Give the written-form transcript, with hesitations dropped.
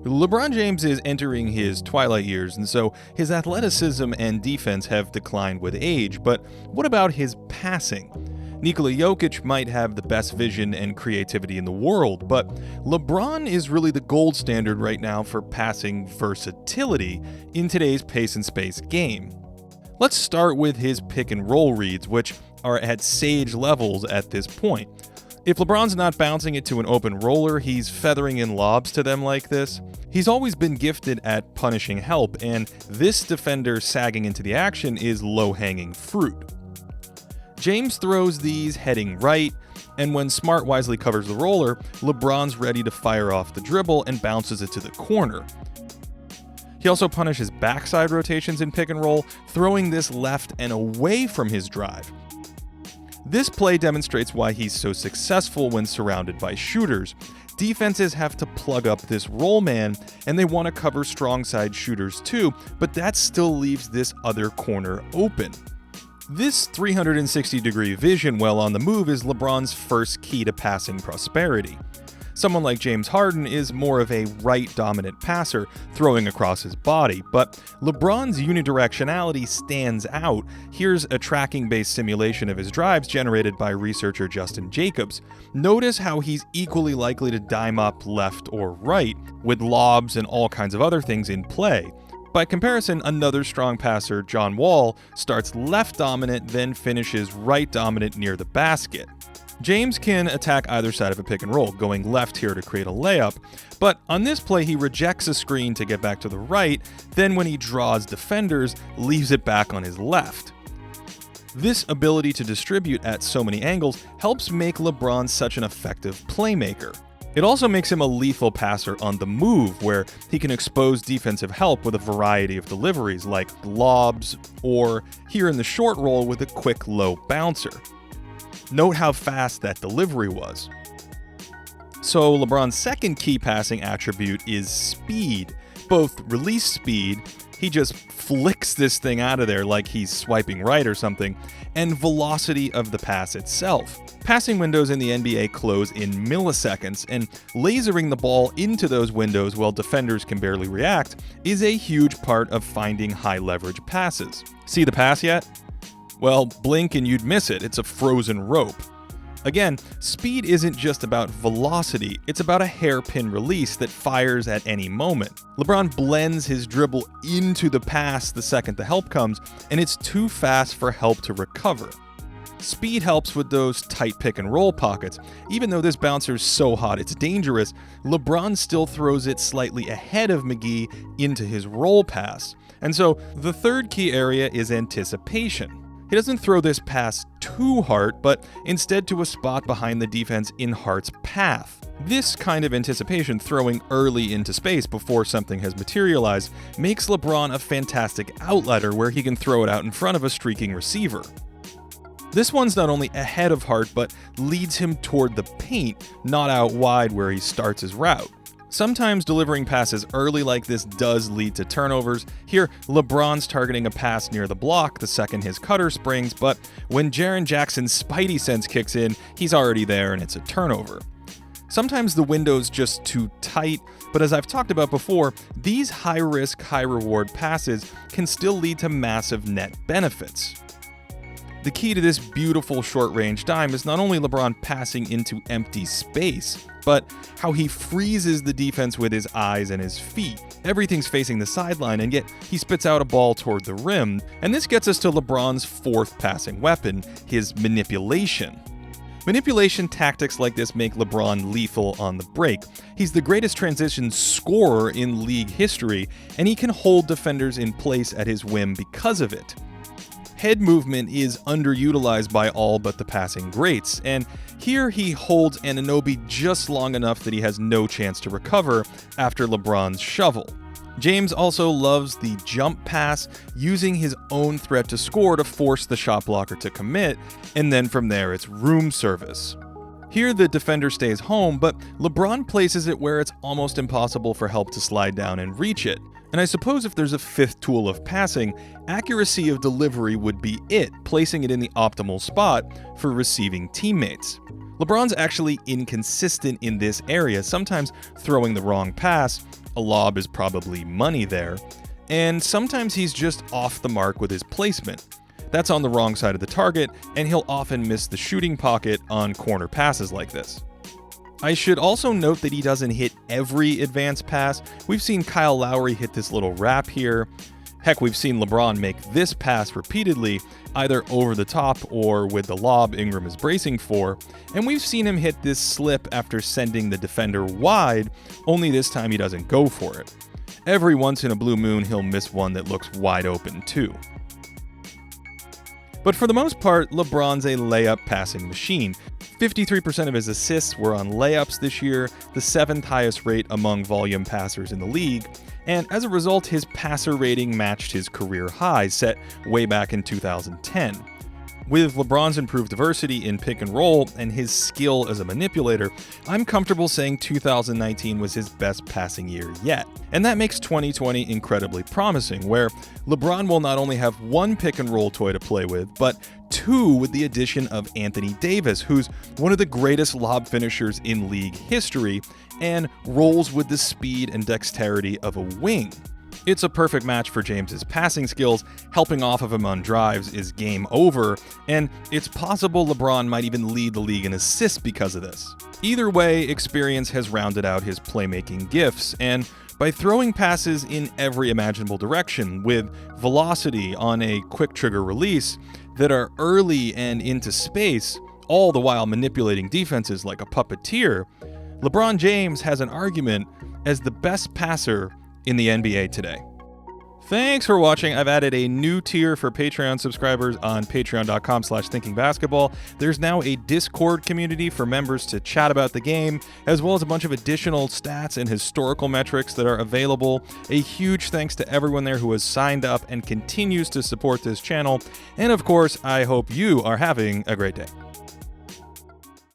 LeBron James is entering his twilight years, and so his athleticism and defense have declined with age, but what about his passing? Nikola Jokic might have the best vision and creativity in the world, but LeBron is really the gold standard right now for passing versatility in today's pace and space game. Let's start with his pick and roll reads, which are at sage levels at this point. If LeBron's not bouncing it to an open roller, he's feathering in lobs to them like this. He's always been gifted at punishing help, and this defender sagging into the action is low-hanging fruit. James throws these heading right, and when Smart wisely covers the roller, LeBron's ready to fire off the dribble and bounces it to the corner. He also punishes backside rotations in pick and roll, throwing this left and away from his drive. This play demonstrates why he's so successful when surrounded by shooters. Defenses have to plug up this roll man, and they want to cover strong side shooters too, but that still leaves this other corner open. This 360-degree vision while on the move is LeBron's first key to passing prosperity. Someone like James Harden is more of a right-dominant passer, throwing across his body, but LeBron's unidirectionality stands out. Here's a tracking-based simulation of his drives generated by researcher Justin Jacobs. Notice how he's equally likely to dime up left or right, with lobs and all kinds of other things in play. By comparison, another strong passer, John Wall, starts left-dominant, then finishes right-dominant near the basket. James can attack either side of a pick and roll, going left here to create a layup, but on this play he rejects a screen to get back to the right, then when he draws defenders, leaves it back on his left. This ability to distribute at so many angles helps make LeBron such an effective playmaker. It also makes him a lethal passer on the move, where he can expose defensive help with a variety of deliveries like lobs, or here in the short roll with a quick low bouncer. Note how fast that delivery was. So LeBron's second key passing attribute is speed. Both release speed, he just flicks this thing out of there like he's swiping right or something, and velocity of the pass itself. Passing windows in the NBA close in milliseconds, and lasering the ball into those windows while defenders can barely react is a huge part of finding high leverage passes. See the pass yet? Well, blink and you'd miss it. It's a frozen rope. Again, speed isn't just about velocity, it's about a hairpin release that fires at any moment. LeBron blends his dribble into the pass the second the help comes, and it's too fast for help to recover. Speed helps with those tight pick and roll pockets. Even though this bouncer's so hot it's dangerous, LeBron still throws it slightly ahead of McGee into his roll pass. And so the third key area is anticipation. He doesn't throw this pass to Hart, but instead to a spot behind the defense in Hart's path. This kind of anticipation, throwing early into space before something has materialized, makes LeBron a fantastic outletter where he can throw it out in front of a streaking receiver. This one's not only ahead of Hart, but leads him toward the paint, not out wide where he starts his route. Sometimes delivering passes early like this does lead to turnovers. Here, LeBron's targeting a pass near the block the second his cutter springs, but when Jaren Jackson's spidey sense kicks in, he's already there and it's a turnover. Sometimes the window's just too tight, but as I've talked about before, these high-risk, high-reward passes can still lead to massive net benefits. The key to this beautiful short-range dime is not only LeBron passing into empty space, but how he freezes the defense with his eyes and his feet. Everything's facing the sideline, and yet he spits out a ball toward the rim, and this gets us to LeBron's fourth passing weapon, his manipulation. Manipulation tactics like this make LeBron lethal on the break. He's the greatest transition scorer in league history, and he can hold defenders in place at his whim because of it. Head movement is underutilized by all but the passing greats, and here he holds Anunoby just long enough that he has no chance to recover after LeBron's shovel. James also loves the jump pass, using his own threat to score to force the shot blocker to commit, and then from there it's room service. Here the defender stays home, but LeBron places it where it's almost impossible for help to slide down and reach it. And I suppose if there's a fifth tool of passing, accuracy of delivery would be it, placing it in the optimal spot for receiving teammates. LeBron's actually inconsistent in this area, sometimes throwing the wrong pass, a lob is probably money there, and sometimes he's just off the mark with his placement. That's on the wrong side of the target, and he'll often miss the shooting pocket on corner passes like this. I should also note that he doesn't hit every advanced pass. We've seen Kyle Lowry hit this little wrap here. Heck, we've seen LeBron make this pass repeatedly, either over the top or with the lob Ingram is bracing for, and we've seen him hit this slip after sending the defender wide, only this time he doesn't go for it. Every once in a blue moon, he'll miss one that looks wide open too. But for the most part, LeBron's a layup passing machine. 53% of his assists were on layups this year, the 7th highest rate among volume passers in the league, and as a result, his passer rating matched his career high set way back in 2010. With LeBron's improved diversity in pick and roll and his skill as a manipulator, I'm comfortable saying 2019 was his best passing year yet. And that makes 2020 incredibly promising, where LeBron will not only have one pick and roll toy to play with, but two with the addition of Anthony Davis, who's one of the greatest lob finishers in league history and rolls with the speed and dexterity of a wing. It's a perfect match for James's passing skills. Helping off of him on drives is game over, and it's possible LeBron might even lead the league in assists because of this. Either way, experience has rounded out his playmaking gifts, and by throwing passes in every imaginable direction with velocity on a quick trigger release that are early and into space, all the while manipulating defenses like a puppeteer, LeBron James has an argument as the best passer in the NBA today. Thanks for watching. I've added a new tier for Patreon subscribers on patreon.com/thinkingbasketball. There's now a Discord community for members to chat about the game, as well as a bunch of additional stats and historical metrics that are available. A huge thanks to everyone there who has signed up and continues to support this channel. And of course, I hope you are having a great day.